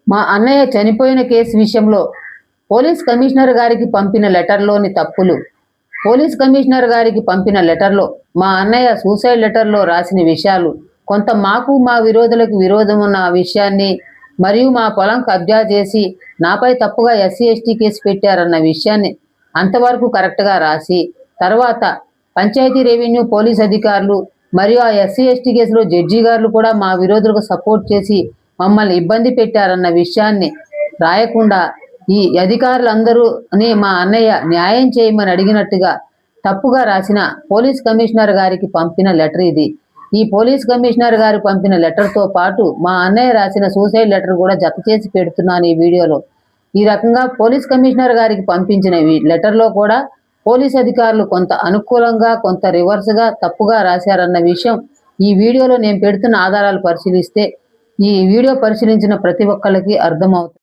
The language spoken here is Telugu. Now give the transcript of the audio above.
మా అన్నయ్య చనిపోయిన కేసు విషయంలో పోలీస్ కమిషనర్ గారికి పంపిన లెటర్లోని తప్పులు, పోలీస్ కమిషనర్ గారికి పంపిన లెటర్లో మా అన్నయ్య సూసైడ్ లెటర్లో రాసిన విషయాలు, కొంత మాకు మా విరోధులకు విరోధం ఉన్న విషయాన్ని, మరియు మా పొలం కబ్జా చేసి నాపై తప్పుగా ఎస్సీ ఎస్టీ కేసు పెట్టారన్న విషయాన్ని అంతవరకు కరెక్ట్గా రాసి, తర్వాత పంచాయతీ రెవెన్యూ పోలీస్ అధికారులు మరియు ఆ ఎస్సీ ఎస్టీ కేసులో జడ్జి గారు కూడా మా విరోధులకు సపోర్ట్ చేసి మమ్మల్ని ఇబ్బంది పెట్టారన్న విషయాన్ని రాయకుండా ఈ అధికారులందరూని మా అన్నయ్య న్యాయం చేయమని అడిగినట్టుగా తప్పుగా రాసిన పోలీస్ కమిషనర్ గారికి పంపిన లెటర్ ఇది. ఈ పోలీస్ కమిషనర్ గారు పంపిన లెటర్తో పాటు మా అన్నయ్య రాసిన సూసైడ్ లెటర్ కూడా జత చేసి పెడుతున్నాను ఈ వీడియోలో. ఈ రకంగా పోలీస్ కమిషనర్ గారికి పంపించిన లెటర్లో కూడా పోలీస్ అధికారులు కొంత అనుకూలంగా కొంత రివర్స్గా తప్పుగా రాశారన్న విషయం ఈ వీడియోలో నేను పెడుతున్న ఆధారాలు పరిశీలిస్తే ఈ వీడియో పరిశీలించిన ప్రతి ఒక్కరికి అర్థమవుతుంది.